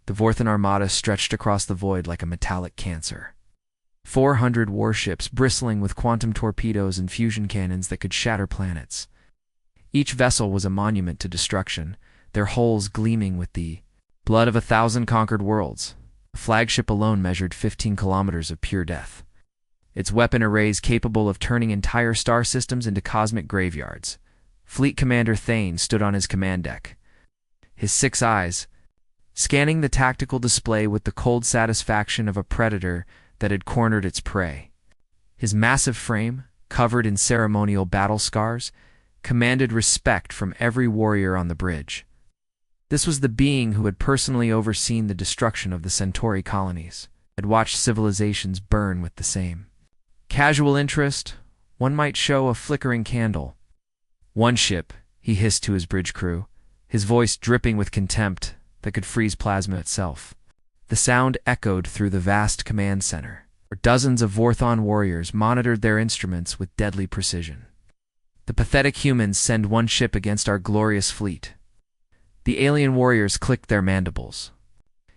The Vorthan armada stretched across the void like a metallic cancer. 400 warships bristling with quantum torpedoes and fusion cannons that could shatter planets. Each vessel was a monument to destruction, their hulls gleaming with the blood of 1,000 conquered worlds. The flagship alone measured 15 kilometers of pure death, its weapon arrays capable of turning entire star systems into cosmic graveyards. Fleet Commander Thane stood on his command deck, his 6 eyes scanning the tactical display with the cold satisfaction of a predator that had cornered its prey. His massive frame, covered in ceremonial battle scars, commanded respect from every warrior on the bridge. This was the being who had personally overseen the destruction of the Centauri colonies, had watched civilizations burn with the same casual interest one might show a flickering candle. "One ship," he hissed to his bridge crew, his voice dripping with contempt that could freeze plasma itself. The sound echoed through the vast command center, where dozens of Vorthon warriors monitored their instruments with deadly precision. "The pathetic humans send one ship against our glorious fleet." The alien warriors clicked their mandibles.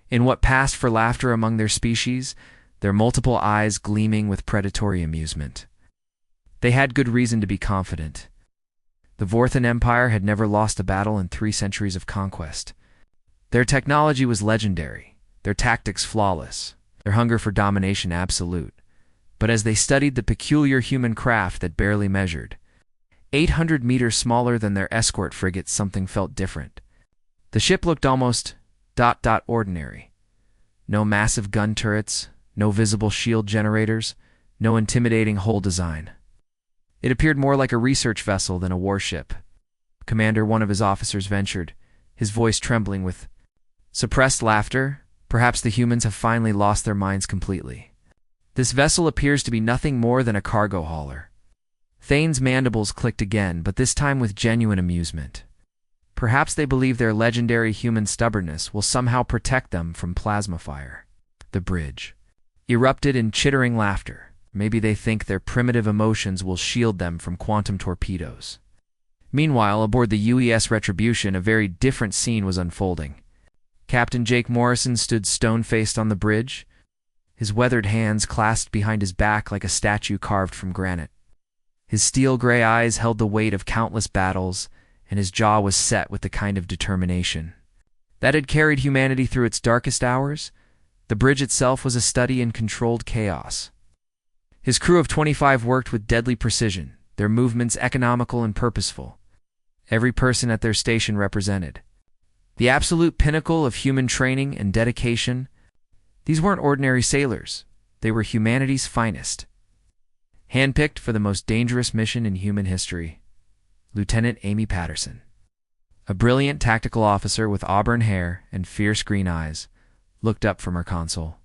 In what passed for laughter among their species, their multiple eyes gleaming with predatory amusement. They had good reason to be confident. The Vorthan Empire had never lost a battle in 3 centuries of conquest. Their technology was legendary, their tactics flawless, their hunger for domination absolute. But as they studied the peculiar human craft that barely measured 800 meters smaller than their escort frigate, something felt different. The ship looked almost ordinary. No massive gun turrets, no visible shield generators, no intimidating hull design. It appeared more like a research vessel than a warship. "Commander," one of his officers ventured, his voice trembling with suppressed laughter, "perhaps the humans have finally lost their minds completely. This vessel appears to be nothing more than a cargo hauler." Thane's mandibles clicked again, but this time with genuine amusement. Perhaps they believe their legendary human stubbornness will somehow protect them from plasma fire. The bridge erupted in chittering laughter. Maybe they think their primitive emotions will shield them from quantum torpedoes. Meanwhile, aboard the UES Retribution, a very different scene was unfolding. Captain Jake Morrison stood stone-faced on the bridge, his weathered hands clasped behind his back like a statue carved from granite. His steel-gray eyes held the weight of countless battles, and his jaw was set with the kind of determination that had carried humanity through its darkest hours. The bridge itself was a study in controlled chaos. His crew of 25 worked with deadly precision, their movements economical and purposeful. Every person at their station represented the absolute pinnacle of human training and dedication. These weren't ordinary sailors. They were humanity's finest. Handpicked for the most dangerous mission in human history, Lieutenant Amy Patterson, a brilliant tactical officer with auburn hair and fierce green eyes, looked up from her console.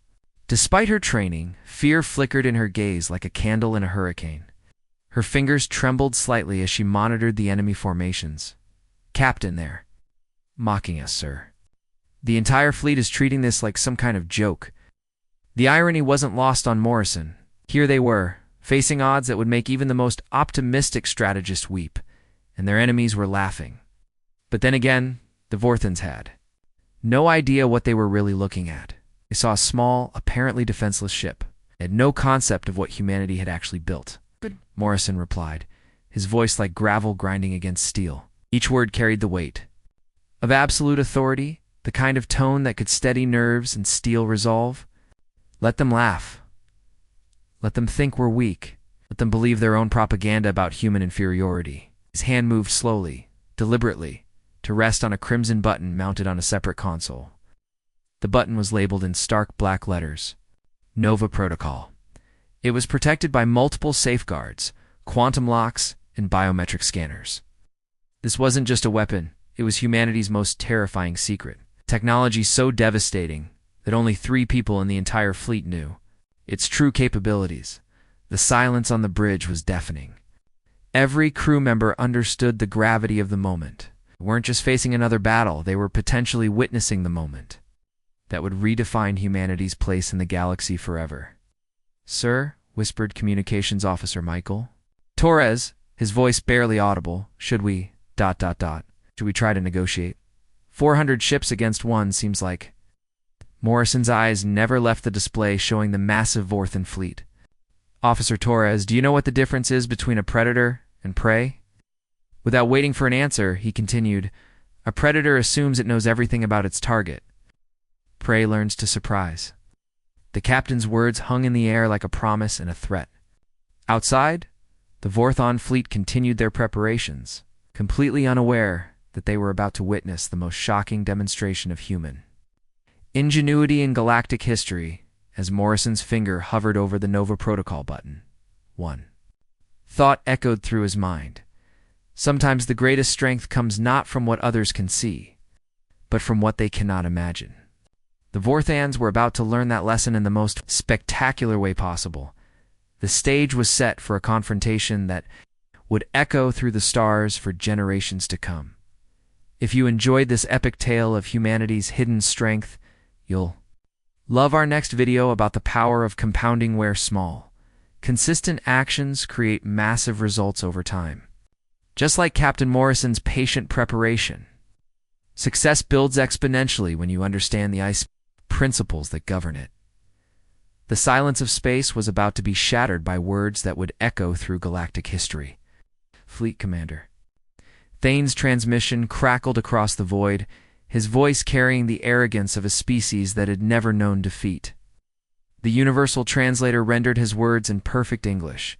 Despite her training, fear flickered in her gaze like a candle in a hurricane. Her fingers trembled slightly as she monitored the enemy formations. "Captain, they're mocking us, sir. The entire fleet is treating this like some kind of joke." The irony wasn't lost on Morrison. Here they were, facing odds that would make even the most optimistic strategist weep, and their enemies were laughing. But then again, the Vorthans had no idea what they were really looking at. They saw a small, apparently defenseless ship. They had no concept of what humanity had actually built. "Good," Morrison replied, his voice like gravel grinding against steel. Each word carried the weight of absolute authority, the kind of tone that could steady nerves and steel resolve. "Let them laugh. Let them think we're weak. Let them believe their own propaganda about human inferiority." His hand moved slowly, deliberately, to rest on a crimson button mounted on a separate console. The button was labeled in stark black letters, "Nova Protocol." It was protected by multiple safeguards, quantum locks, and biometric scanners. This wasn't just a weapon, it was humanity's most terrifying secret. Technology so devastating that only 3 people in the entire fleet knew its true capabilities. The silence on the bridge was deafening. Every crew member understood the gravity of the moment. They weren't just facing another battle, they were potentially witnessing the moment that would redefine humanity's place in the galaxy forever. "Sir," whispered Communications Officer Michael Torres, his voice barely audible, should we try to negotiate? 400 ships against one seems like Morrison's eyes never left the display showing the massive Vorthan fleet. "Officer Torres, do you know what the difference is between a predator and prey?" Without waiting for an answer, he continued, "A predator assumes it knows everything about its target. Prey learns to surprise." The captain's words hung in the air like a promise and a threat. Outside, the Vorthon fleet continued their preparations, completely unaware that they were about to witness the most shocking demonstration of human ingenuity in galactic history as Morrison's finger hovered over the Nova Protocol button. One thought echoed through his mind. Sometimes the greatest strength comes not from what others can see, but from what they cannot imagine. The Vorthans were about to learn that lesson in the most spectacular way possible. The stage was set for a confrontation that would echo through the stars for generations to come. If you enjoyed this epic tale of humanity's hidden strength, you'll love our next video about the power of compounding where small. Consistent actions create massive results over time. Just like Captain Morrison's patient preparation, success builds exponentially when you understand the ice principles that govern it. The silence of space was about to be shattered by words that would echo through galactic history. "Fleet Commander." Thane's transmission crackled across the void, his voice carrying the arrogance of a species that had never known defeat. The universal translator rendered his words in perfect English,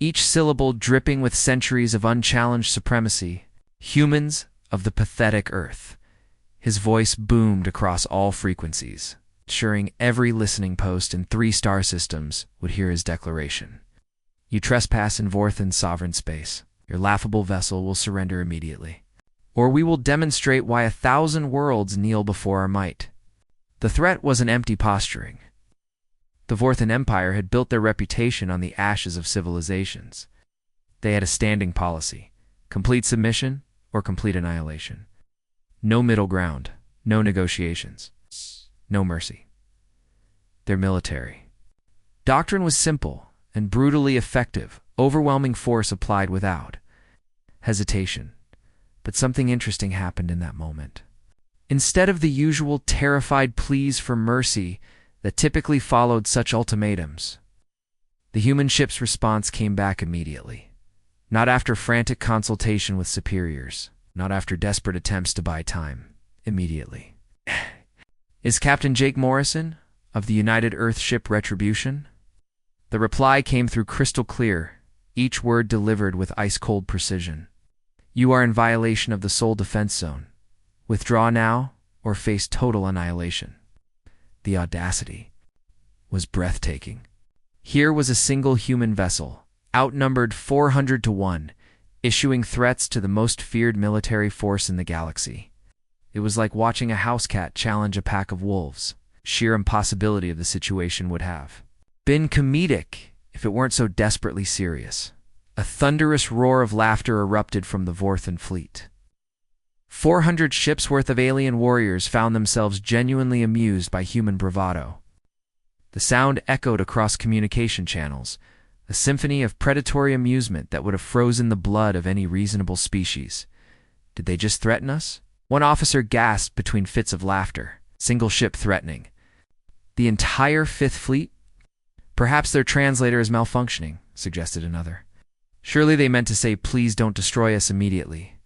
each syllable dripping with centuries of unchallenged supremacy. "Humans of the pathetic Earth." His voice boomed across all frequencies, ensuring every listening post in 3 star systems would hear his declaration. "You trespass in Vorthan's sovereign space. Your laughable vessel will surrender immediately, or we will demonstrate why 1,000 worlds kneel before our might." The threat wasn't empty posturing. The Vorthan Empire had built their reputation on the ashes of civilizations. They had a standing policy: complete submission or complete annihilation. No middle ground, no negotiations, no mercy. Their military doctrine was simple and brutally effective: overwhelming force applied without hesitation. But something interesting happened in that moment. Instead of the usual terrified pleas for mercy that typically followed such ultimatums, the human ship's response came back immediately. Not after frantic consultation with superiors, not after desperate attempts to buy time. Immediately. "Is Captain Jake Morrison of the United Earth ship Retribution?" The reply came through crystal clear, each word delivered with ice-cold precision. "You are in violation of the Soul Defense Zone. Withdraw now or face total annihilation." The audacity was breathtaking. Here was a single human vessel, outnumbered 400 to 1, issuing threats to the most feared military force in the galaxy. It was like watching a house cat challenge a pack of wolves. Sheer impossibility of the situation would have been comedic if it weren't so desperately serious. A thunderous roar of laughter erupted from the Vorthan fleet. 400 ships worth of alien warriors found themselves genuinely amused by human bravado. The sound echoed across communication channels, a symphony of predatory amusement that would have frozen the blood of any reasonable species. Did they just threaten us? One officer gasped between fits of laughter. Single ship threatening. The entire Fifth Fleet? "Perhaps their translator is malfunctioning," suggested another. "Surely they meant to say, 'Please don't destroy us immediately.'"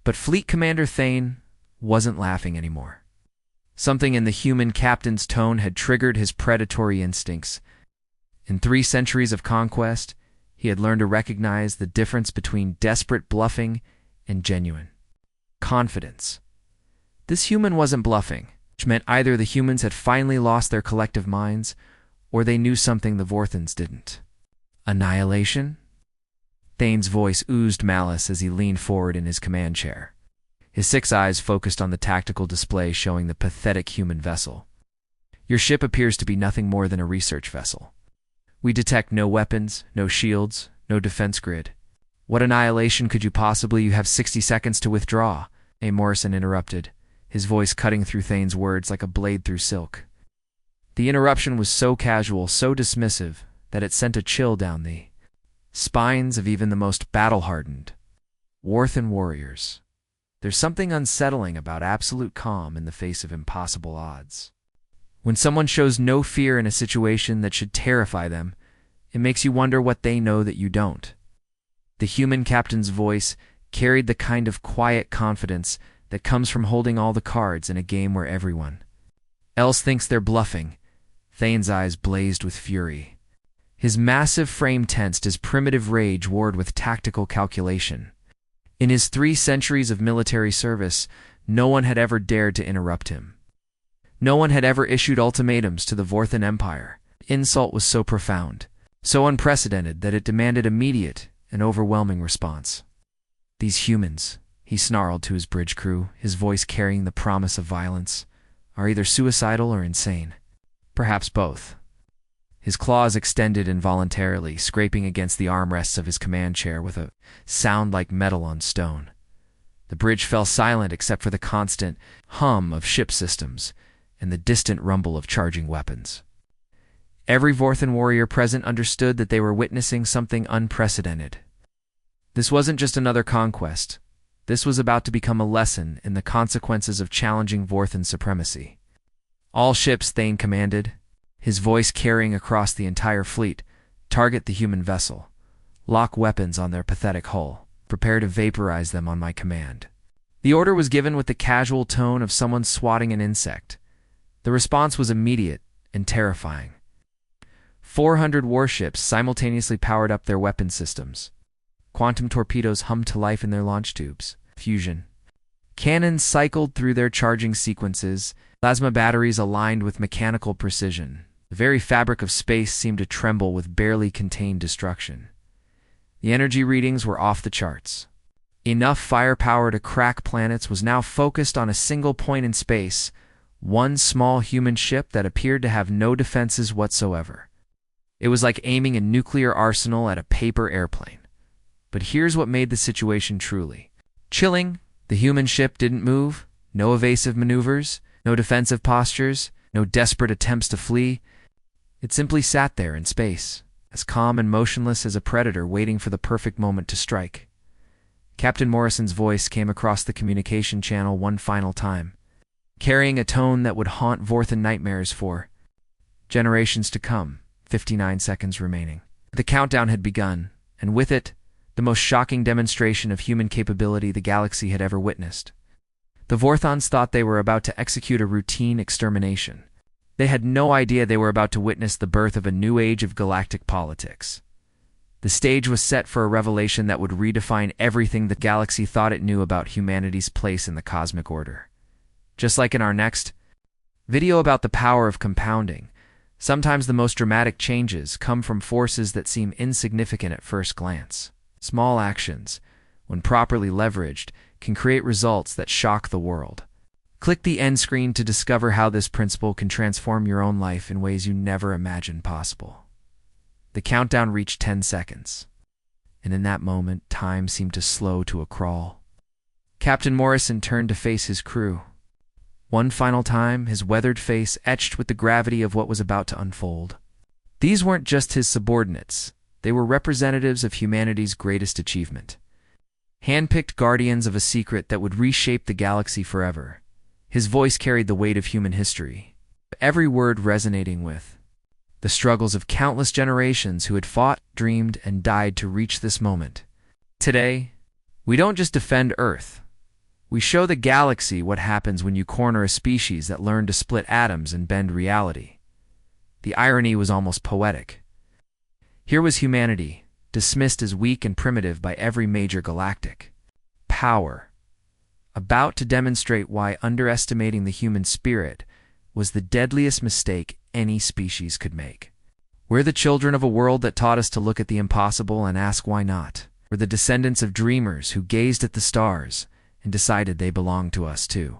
But Fleet Commander Thane wasn't laughing anymore. Something in the human captain's tone had triggered his predatory instincts. In 3 centuries of conquest, he had learned to recognize the difference between desperate bluffing and genuine confidence. This human wasn't bluffing, which meant either the humans had finally lost their collective minds, or they knew something the Vorthans didn't. Annihilation? Thane's voice oozed malice as he leaned forward in his command chair. His 6 eyes focused on the tactical display showing the pathetic human vessel. "Your ship appears to be nothing more than a research vessel. We detect no weapons, no shields, no defense grid. What annihilation could you possibly? You have 60 seconds to withdraw," A. Morrison interrupted, his voice cutting through Thane's words like a blade through silk. The interruption was so casual, so dismissive, that it sent a chill down the spines of even the most battle-hardened Vorthan warriors. There's something unsettling about absolute calm in the face of impossible odds. When someone shows no fear in a situation that should terrify them, it makes you wonder what they know that you don't. The human captain's voice carried the kind of quiet confidence that comes from holding all the cards in a game where everyone else thinks they're bluffing. Thane's eyes blazed with fury. His massive frame tensed as primitive rage warred with tactical calculation. In his 3 centuries of military service, no one had ever dared to interrupt him. No one had ever issued ultimatums to the Vorthan Empire. The insult was so profound, so unprecedented that it demanded immediate and overwhelming response. These humans, he snarled to his bridge crew, his voice carrying the promise of violence, are either suicidal or insane. Perhaps both. His claws extended involuntarily, scraping against the armrests of his command chair with a sound like metal on stone. The bridge fell silent except for the constant hum of ship systems and the distant rumble of charging weapons. Every Vorthan warrior present understood that they were witnessing something unprecedented. This wasn't just another conquest. This was about to become a lesson in the consequences of challenging Vorthan supremacy. All ships, Thane commanded, his voice carrying across the entire fleet, target the human vessel. Lock weapons on their pathetic hull. Prepare to vaporize them on my command. The order was given with the casual tone of someone swatting an insect. The response was immediate and terrifying. 400 warships simultaneously powered up their weapon systems. Quantum torpedoes hummed to life in their launch tubes. Fusion cannons cycled through their charging sequences, plasma batteries aligned with mechanical precision. The very fabric of space seemed to tremble with barely contained destruction. The energy readings were off the charts. Enough firepower to crack planets was now focused on a single point in space, one small human ship that appeared to have no defenses whatsoever. It was like aiming a nuclear arsenal at a paper airplane. But here's what made the situation truly chilling. The human ship didn't move, no evasive maneuvers, no defensive postures, no desperate attempts to flee. It simply sat there in space, as calm and motionless as a predator waiting for the perfect moment to strike. Captain Morrison's voice came across the communication channel one final time, carrying a tone that would haunt Vorthan nightmares for generations to come. 59 seconds remaining. The countdown had begun, and with it, the most shocking demonstration of human capability the galaxy had ever witnessed. The Vorthons thought they were about to execute a routine extermination. They had no idea they were about to witness the birth of a new age of galactic politics. The stage was set for a revelation that would redefine everything the galaxy thought it knew about humanity's place in the cosmic order. Just like in our next video about the power of compounding, sometimes the most dramatic changes come from forces that seem insignificant at first glance. Small actions, when properly leveraged, can create results that shock the world. Click the end screen to discover how this principle can transform your own life in ways you never imagined possible. The countdown reached 10 seconds, and in that moment, time seemed to slow to a crawl. Captain Morrison turned to face his crew. One final time, his weathered face etched with the gravity of what was about to unfold. These weren't just his subordinates. They were representatives of humanity's greatest achievement. Handpicked guardians of a secret that would reshape the galaxy forever. His voice carried the weight of human history, every word resonating with the struggles of countless generations who had fought, dreamed, and died to reach this moment. Today, we don't just defend Earth. We show the galaxy what happens when you corner a species that learned to split atoms and bend reality. The irony was almost poetic. Here was humanity, dismissed as weak and primitive by every major galactic power, about to demonstrate why underestimating the human spirit was the deadliest mistake any species could make. We're the children of a world that taught us to look at the impossible and ask why not. We're the descendants of dreamers who gazed at the stars and decided they belonged to us too.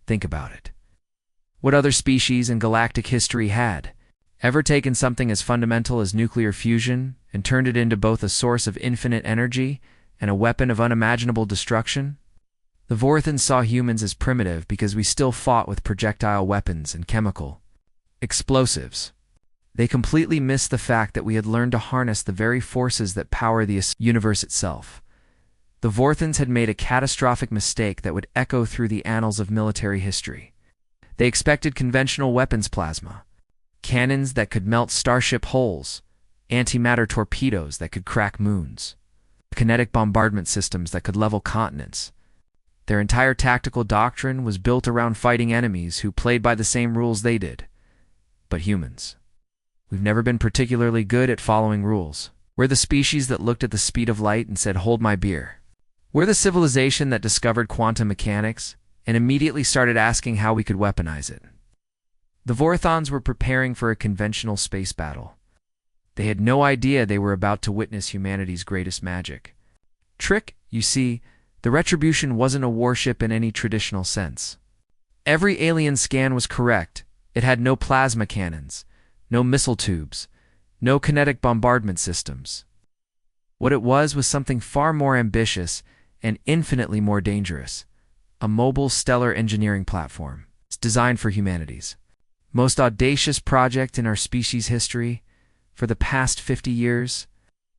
Think about it. What other species in galactic history had ever taken something as fundamental as nuclear fusion and turned it into both a source of infinite energy and a weapon of unimaginable destruction? The Vorthans saw humans as primitive because we still fought with projectile weapons and chemical explosives. They completely missed the fact that we had learned to harness the very forces that power the universe itself. The Vorthons had made a catastrophic mistake that would echo through the annals of military history. They expected conventional weapons plasma, cannons that could melt starship hulls, antimatter torpedoes that could crack moons, kinetic bombardment systems that could level continents. Their entire tactical doctrine was built around fighting enemies who played by the same rules they did. But humans, we've never been particularly good at following rules. We're the species that looked at the speed of light and said, "Hold my beer." We're the civilization that discovered quantum mechanics and immediately started asking how we could weaponize it. The Vorthons were preparing for a conventional space battle. They had no idea they were about to witness humanity's greatest magic. Trick, you see, the Retribution wasn't a warship in any traditional sense. Every alien scan was correct. It had no plasma cannons, no missile tubes, no kinetic bombardment systems. What it was something far more ambitious and infinitely more dangerous. A mobile stellar engineering platform. It's designed for humanity's most audacious project in our species' history. For the past 50 years,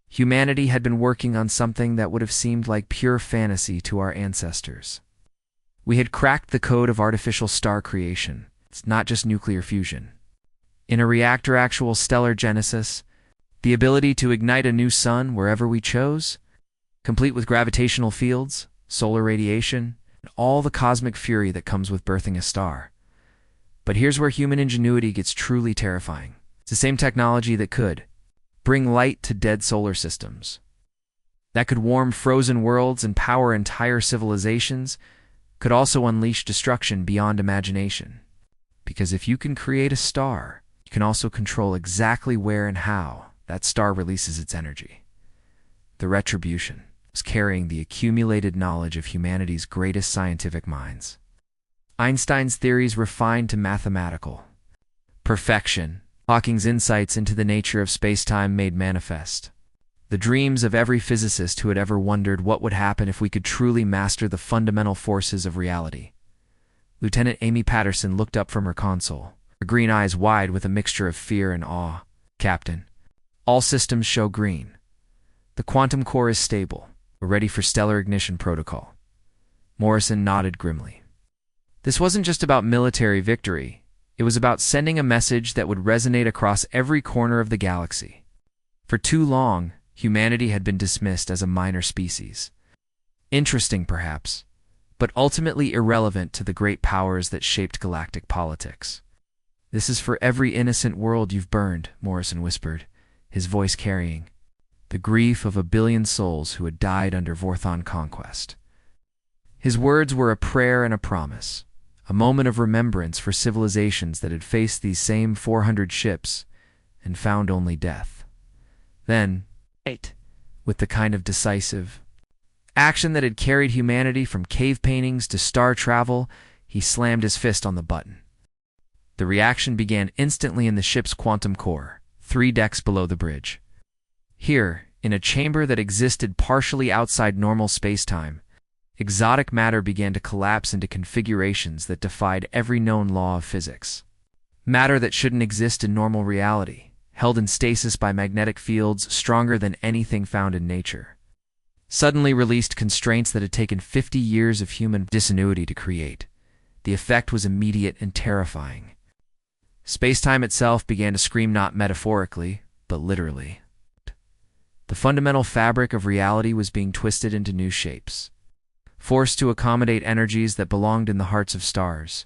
humanity had been working on something that would have seemed like pure fantasy to our ancestors. We had cracked the code of artificial star creation. It's not just nuclear fusion. In a reactor actual stellar genesis, the ability to ignite a new sun wherever we chose, complete with gravitational fields, solar radiation, and all the cosmic fury that comes with birthing a star. But here's where human ingenuity gets truly terrifying. It's the same technology that could bring light to dead solar systems, that could warm frozen worlds and power entire civilizations, could also unleash destruction beyond imagination. Because if you can create a star, you can also control exactly where and how that star releases its energy. The Retribution was carrying the accumulated knowledge of humanity's greatest scientific minds. Einstein's theories refined to mathematical perfection, Hawking's insights into the nature of space-time made manifest. The dreams of every physicist who had ever wondered what would happen if we could truly master the fundamental forces of reality. Lieutenant Amy Patterson looked up from her console, her green eyes wide with a mixture of fear and awe. "Captain, all systems show green. The quantum core is stable. We're ready for stellar ignition protocol." Morrison nodded grimly. This wasn't just about military victory. It was about sending a message that would resonate across every corner of the galaxy. For too long, humanity had been dismissed as a minor species. Interesting, perhaps, but ultimately irrelevant to the great powers that shaped galactic politics. "This is for every innocent world you've burned," Morrison whispered, his voice carrying the grief of 1 billion souls who had died under Vorthon conquest. His words were a prayer and a promise, a moment of remembrance for civilizations that had faced these same 400 ships and found only death. Then, with the kind of decisive action that had carried humanity from cave paintings to star travel, he slammed his fist on the button. The reaction began instantly in the ship's quantum core, 3 decks below the bridge. Here, in a chamber that existed partially outside normal space-time, exotic matter began to collapse into configurations that defied every known law of physics. Matter that shouldn't exist in normal reality, held in stasis by magnetic fields stronger than anything found in nature, suddenly released constraints that had taken 50 years of human disingenuity to create. The effect was immediate and terrifying. Space-time itself began to scream, not metaphorically, but literally. The fundamental fabric of reality was being twisted into new shapes, forced to accommodate energies that belonged in the hearts of stars.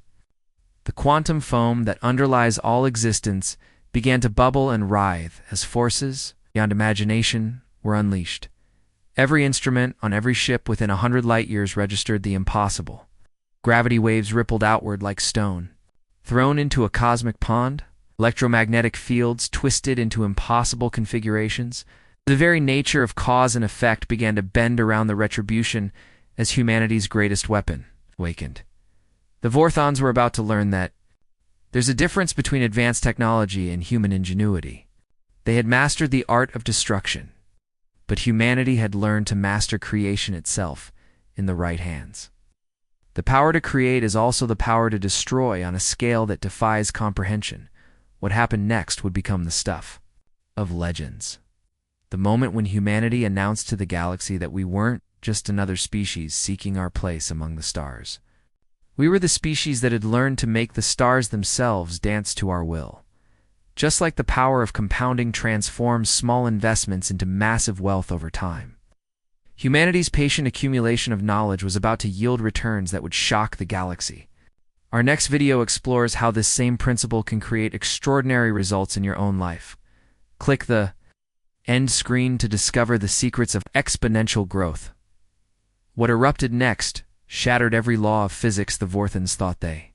The quantum foam that underlies all existence began to bubble and writhe as forces, beyond imagination, were unleashed. Every instrument on every ship within 100 light-years registered the impossible. Gravity waves rippled outward like stone. Thrown into a cosmic pond, electromagnetic fields twisted into impossible configurations. The very nature of cause and effect began to bend around the Retribution as humanity's greatest weapon awakened. The Vorthons were about to learn that there's a difference between advanced technology and human ingenuity. They had mastered the art of destruction, but humanity had learned to master creation itself in the right hands. The power to create is also the power to destroy on a scale that defies comprehension. What happened next would become the stuff of legends. The moment when humanity announced to the galaxy that we weren't just another species seeking our place among the stars. We were the species that had learned to make the stars themselves dance to our will. Just like the power of compounding transforms small investments into massive wealth over time. Humanity's patient accumulation of knowledge was about to yield returns that would shock the galaxy. Our next video explores how this same principle can create extraordinary results in your own life. Click the end screen to discover the secrets of exponential growth. What erupted next shattered every law of physics the Vorthons thought they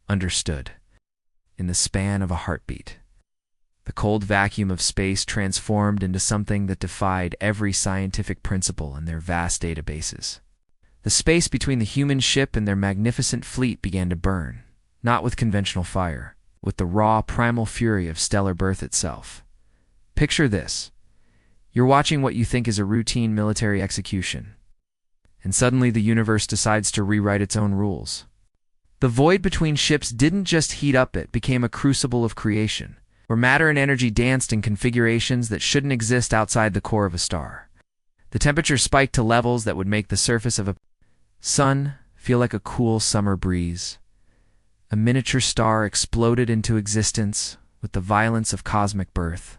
understood. In the span of a heartbeat, the cold vacuum of space transformed into something that defied every scientific principle in their vast databases. The space between the human ship and their magnificent fleet began to burn, not with conventional fire, with the raw, primal fury of stellar birth itself. Picture this. You're watching what you think is a routine military execution, and suddenly the universe decides to rewrite its own rules. The void between ships didn't just heat up, it became a crucible of creation, where matter and energy danced in configurations that shouldn't exist outside the core of a star. The temperature spiked to levels that would make the surface of a sun feel like a cool summer breeze. A miniature star exploded into existence with the violence of cosmic birth.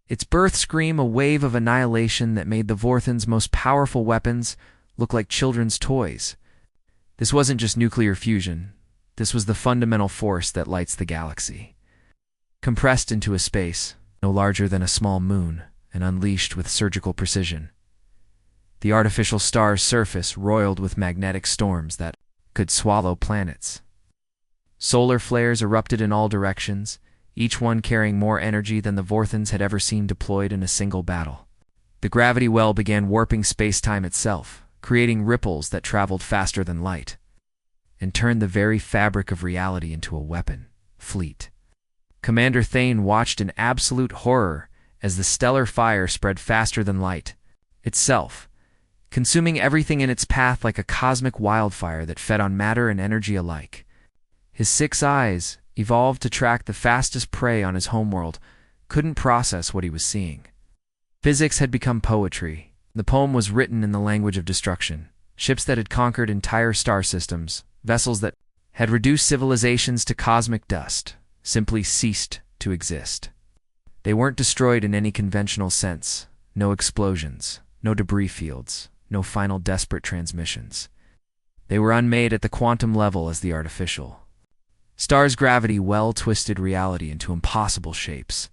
Its birth scream a wave of annihilation that made the Vorthons' most powerful weapons look like children's toys. This wasn't just nuclear fusion. This was the fundamental force that lights the galaxy. Compressed into a space no larger than a small moon and unleashed with surgical precision, the artificial star's surface roiled with magnetic storms that could swallow planets. Solar flares erupted in all directions, each one carrying more energy than the Vorthons had ever seen deployed in a single battle. The gravity well began warping space-time itself, creating ripples that traveled faster than light, and turned the very fabric of reality into a weapon fleet. Commander Thane watched in absolute horror as the stellar fire spread faster than light itself, consuming everything in its path like a cosmic wildfire that fed on matter and energy alike. His 6 eyes, evolved to track the fastest prey on his homeworld, couldn't process what he was seeing. Physics had become poetry. The poem was written in the language of destruction. Ships that had conquered entire star systems, vessels that had reduced civilizations to cosmic dust, simply ceased to exist. They weren't destroyed in any conventional sense. No explosions, no debris fields, no final desperate transmissions. They were unmade at the quantum level as the artificial. Star's gravity well twisted reality into impossible shapes.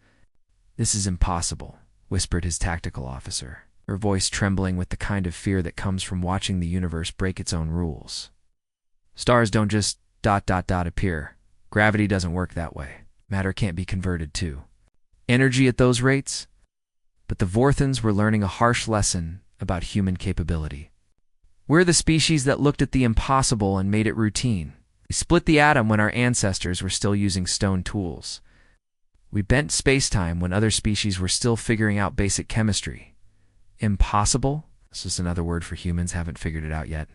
"This is impossible," whispered his tactical officer, her voice trembling with the kind of fear that comes from watching the universe break its own rules. "Stars don't just ... appear. Gravity doesn't work that way. Matter can't be converted to energy at those rates." But the Vorthons were learning a harsh lesson about human capability. We're the species that looked at the impossible and made it routine. We split the atom when our ancestors were still using stone tools. We bent space-time when other species were still figuring out basic chemistry. Impossible? This is another word for humans, haven't figured it out yet.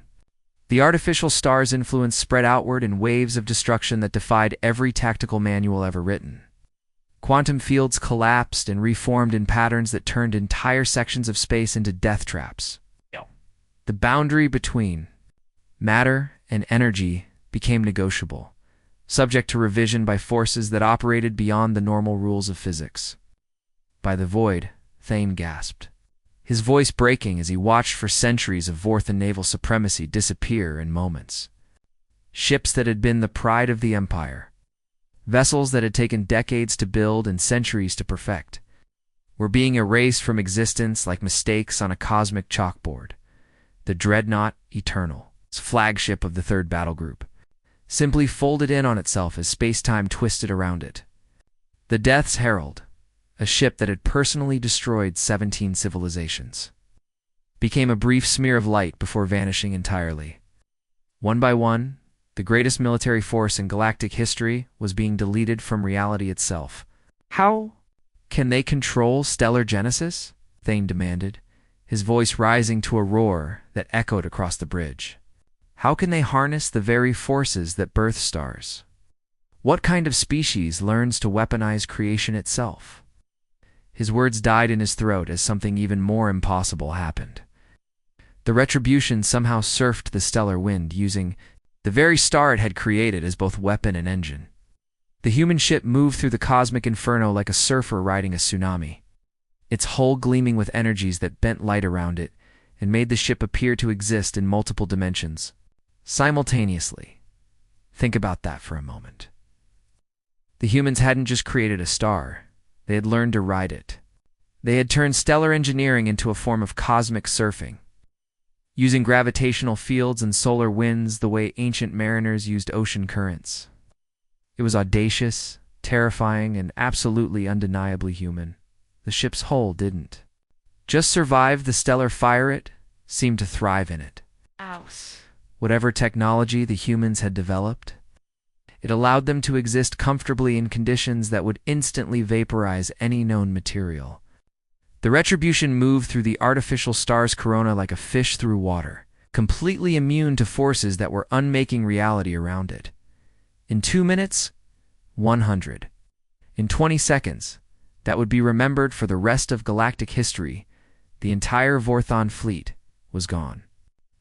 The artificial star's influence spread outward in waves of destruction that defied every tactical manual ever written. Quantum fields collapsed and reformed in patterns that turned entire sections of space into death traps. The boundary between matter and energy became negotiable, subject to revision by forces that operated beyond the normal rules of physics. "By the void," Thane gasped, his voice breaking as he watched for centuries of Vorthon naval supremacy disappear in moments. Ships that had been the pride of the Empire, vessels that had taken decades to build and centuries to perfect, were being erased from existence like mistakes on a cosmic chalkboard. The dreadnought Eternal, flagship of the Third Battle Group, simply folded in on itself as space-time twisted around it. The Death's Herald, a ship that had personally destroyed 17 civilizations, became a brief smear of light before vanishing entirely. One by one, the greatest military force in galactic history was being deleted from reality itself. "How can they control stellar genesis?" Thane demanded, his voice rising to a roar that echoed across the bridge. "How can they harness the very forces that birth stars? What kind of species learns to weaponize creation itself?" His words died in his throat as something even more impossible happened. The Retribution somehow surfed the stellar wind, using the very star it had created as both weapon and engine. The human ship moved through the cosmic inferno like a surfer riding a tsunami, its hull gleaming with energies that bent light around it and made the ship appear to exist in multiple dimensions simultaneously. Think about that for a moment. The humans hadn't just created a star, they had learned to ride it. They had turned stellar engineering into a form of cosmic surfing, using gravitational fields and solar winds the way ancient mariners used ocean currents. It was audacious, terrifying, and absolutely undeniably human. The ship's hull didn't just survive the stellar fire, it seemed to thrive in it. Whatever technology the humans had developed, it allowed them to exist comfortably in conditions that would instantly vaporize any known material. The Retribution moved through the artificial star's corona like a fish through water, completely immune to forces that were unmaking reality around it. In 2 minutes, 100. In 20 seconds, that would be remembered for the rest of galactic history, the entire Vorthon fleet was gone.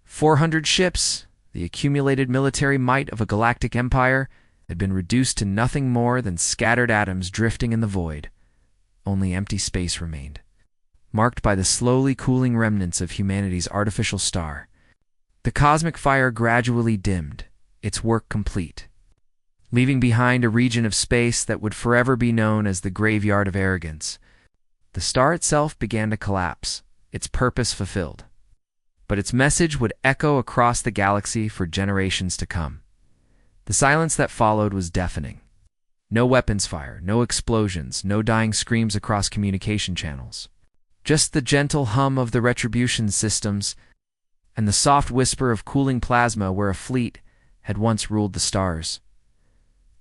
400 ships, the accumulated military might of a galactic empire, had been reduced to nothing more than scattered atoms drifting in the void. Only empty space remained, marked by the slowly cooling remnants of humanity's artificial star. The cosmic fire gradually dimmed, its work complete, leaving behind a region of space that would forever be known as the graveyard of arrogance. The star itself began to collapse, its purpose fulfilled. But its message would echo across the galaxy for generations to come. The silence that followed was deafening. No weapons fire, no explosions, no dying screams across communication channels. Just the gentle hum of the Retribution systems and the soft whisper of cooling plasma where a fleet had once ruled the stars.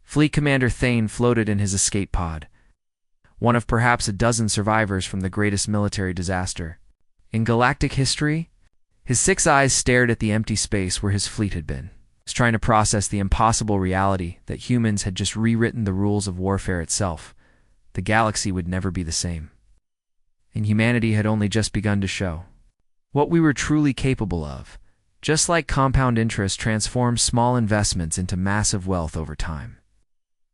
Fleet Commander Thane floated in his escape pod, one of perhaps a dozen survivors from the greatest military disaster in galactic history. His 6 eyes stared at the empty space where his fleet had been. He was trying to process the impossible reality that humans had just rewritten the rules of warfare itself. The galaxy would never be the same, and humanity had only just begun to show what we were truly capable of, just like compound interest transforms small investments into massive wealth over time.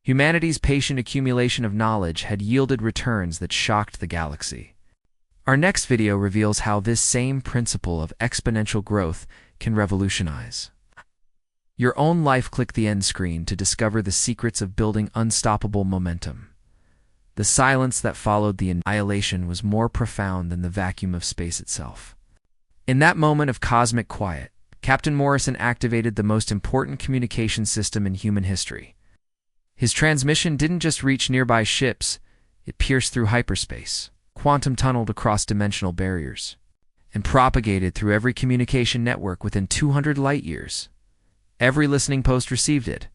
Humanity's patient accumulation of knowledge had yielded returns that shocked the galaxy. Our next video reveals how this same principle of exponential growth can revolutionize your own life. Click the end screen to discover the secrets of building unstoppable momentum. The silence that followed the annihilation was more profound than the vacuum of space itself. In that moment of cosmic quiet, Captain Morrison activated the most important communication system in human history. His transmission didn't just reach nearby ships, it pierced through hyperspace, quantum-tunneled across dimensional barriers, and propagated through every communication network within 200 light-years. Every listening post received it.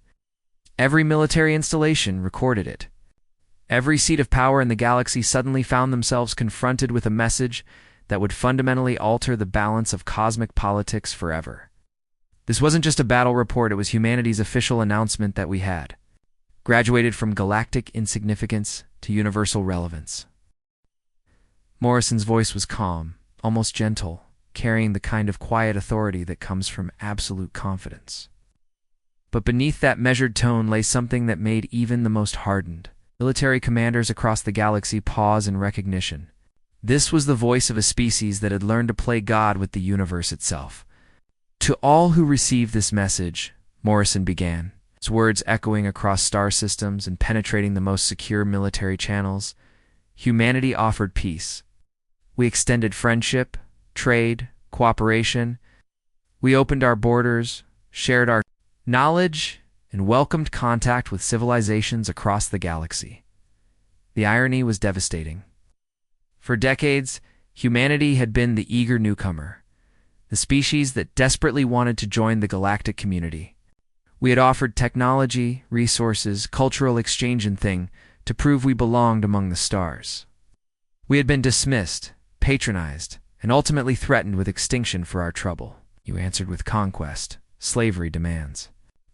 Every military installation recorded it. Every seat of power in the galaxy suddenly found themselves confronted with a message that would fundamentally alter the balance of cosmic politics forever. This wasn't just a battle report, it was humanity's official announcement that we had graduated from galactic insignificance to universal relevance. Morrison's voice was calm, almost gentle, carrying the kind of quiet authority that comes from absolute confidence. But beneath that measured tone lay something that made even the most hardened military commanders across the galaxy pause in recognition. This was the voice of a species that had learned to play God with the universe itself. To all who received this message, Morrison began, his words echoing across star systems and penetrating the most secure military channels. Humanity offered peace. We extended friendship, trade, cooperation. We opened our borders, shared our knowledge, and welcomed contact with civilizations across the galaxy. The irony was devastating. For decades, humanity had been the eager newcomer, the species that desperately wanted to join the galactic community. We had offered technology, resources, cultural exchange and thing to prove we belonged among the stars. We had been dismissed, patronized, and ultimately threatened with extinction for our trouble. You answered with conquest, slavery demands.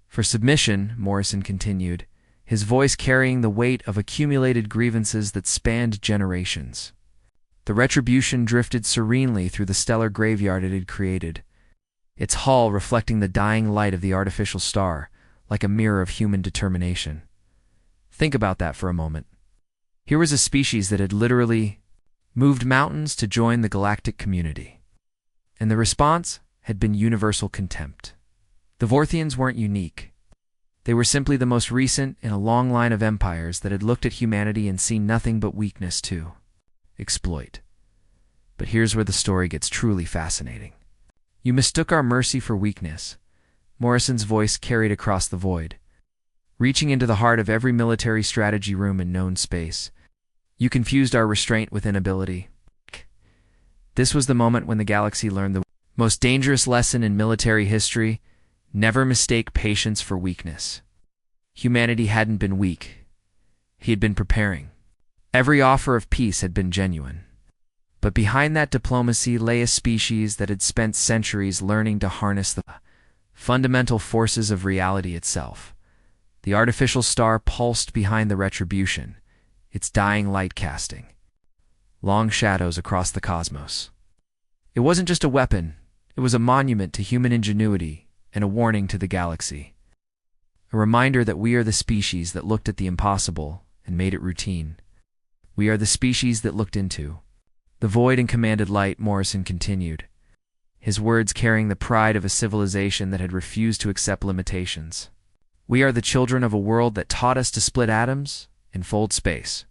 For submission, Morrison continued, his voice carrying the weight of accumulated grievances that spanned generations. The Retribution drifted serenely through the stellar graveyard it had created, its hull reflecting the dying light of the artificial star, like a mirror of human determination. Think about that for a moment. Here was a species that had literally moved mountains to join the galactic community. And the response had been universal contempt. The Vorthians weren't unique. They were simply the most recent in a long line of empires that had looked at humanity and seen nothing but weakness to exploit. But here's where the story gets truly fascinating. You mistook our mercy for weakness, Morrison's voice carried across the void, reaching into the heart of every military strategy room in known space. You confused our restraint with inability. This was the moment when the galaxy learned the most dangerous lesson in military history: never mistake patience for weakness. Humanity hadn't been weak. He had been preparing. Every offer of peace had been genuine. But behind that diplomacy lay a species that had spent centuries learning to harness the fundamental forces of reality itself. The artificial star pulsed behind the Retribution, its dying light casting long shadows across the cosmos. It wasn't just a weapon, it was a monument to human ingenuity and a warning to the galaxy. A reminder that we are the species that looked at the impossible and made it routine. We are the species that looked into the void and commanded light. Morrison continued, his words carrying the pride of a civilization that had refused to accept limitations. We are the children of a world that taught us to split atoms and fold space.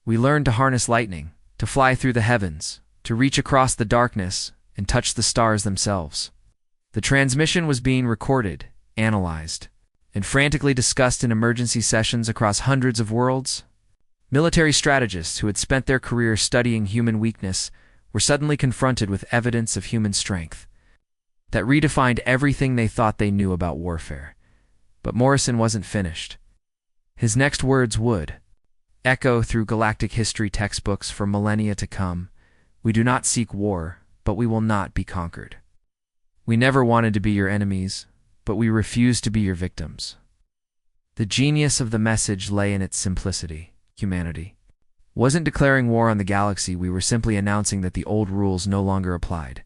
We learned to harness lightning, to fly through the heavens, to reach across the darkness and touch the stars themselves. The transmission was being recorded, analyzed, and frantically discussed in emergency sessions across hundreds of worlds. Military strategists who had spent their careers studying human weakness were suddenly confronted with evidence of human strength that redefined everything they thought they knew about warfare. But Morrison wasn't finished. His next words would echo through galactic history textbooks for millennia to come. We do not seek war, but we will not be conquered. We never wanted to be your enemies, but we refuse to be your victims. The genius of the message lay in its simplicity. Humanity wasn't declaring war on the galaxy, we were simply announcing that the old rules no longer applied.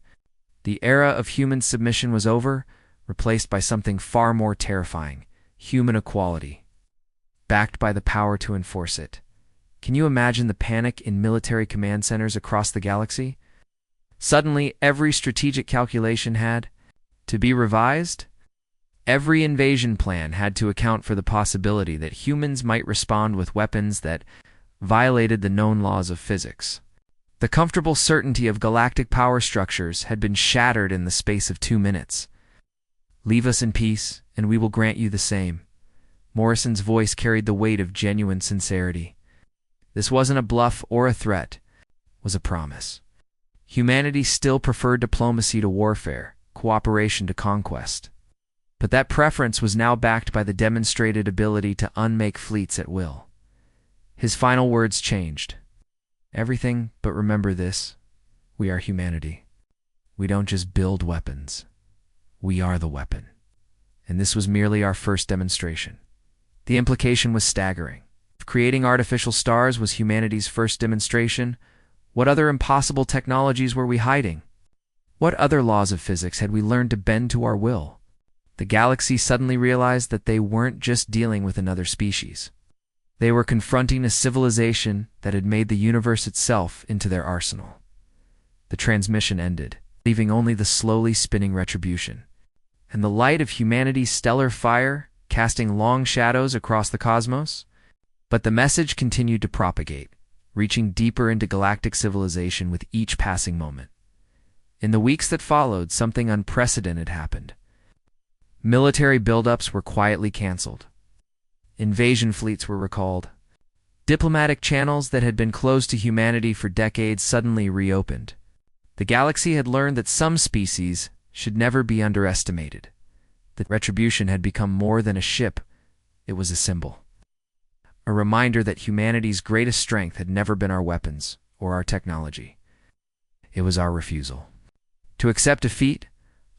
The era of human submission was over, replaced by something far more terrifying: human equality, backed by the power to enforce it. Can you imagine the panic in military command centers across the galaxy? Suddenly, every strategic calculation had to be revised. Every invasion plan had to account for the possibility that humans might respond with weapons that violated the known laws of physics. The comfortable certainty of galactic power structures had been shattered in the space of 2 minutes. Leave us in peace, and we will grant you the same. Morrison's voice carried the weight of genuine sincerity. This wasn't a bluff or a threat, it was a promise. Humanity still preferred diplomacy to warfare, cooperation to conquest. But that preference was now backed by the demonstrated ability to unmake fleets at will. His final words changed. Everything, but remember this: we are humanity. We don't just build weapons. We are the weapon. And this was merely our first demonstration. The implication was staggering. If creating artificial stars was humanity's first demonstration, what other impossible technologies were we hiding? What other laws of physics had we learned to bend to our will? The galaxy suddenly realized that they weren't just dealing with another species. They were confronting a civilization that had made the universe itself into their arsenal. The transmission ended, leaving only the slowly spinning Retribution, and the light of humanity's stellar fire casting long shadows across the cosmos. But the message continued to propagate, reaching deeper into galactic civilization with each passing moment. In the weeks that followed, something unprecedented happened. Military buildups were quietly canceled. Invasion fleets were recalled. Diplomatic channels that had been closed to humanity for decades suddenly reopened. The galaxy had learned that some species should never be underestimated. The Retribution had become more than a ship, it was a symbol. A reminder that humanity's greatest strength had never been our weapons or our technology. It was our refusal to accept defeat,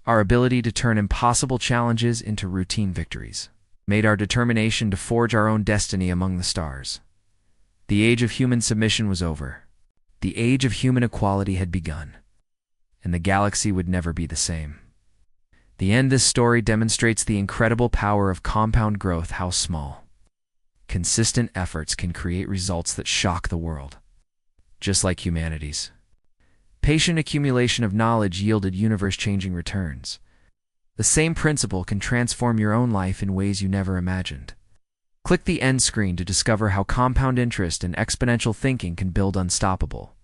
our ability to turn impossible challenges into routine victories, made our determination to forge our own destiny among the stars. The age of human submission was over. The age of human equality had begun, and the galaxy would never be the same. The end of this story demonstrates the incredible power of compound growth, how small, consistent efforts can create results that shock the world, just like humanity's. Patient accumulation of knowledge yielded universe-changing returns. The same principle can transform your own life in ways you never imagined. Click the end screen to discover how compound interest and exponential thinking can build unstoppable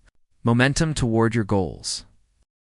momentum toward your goals.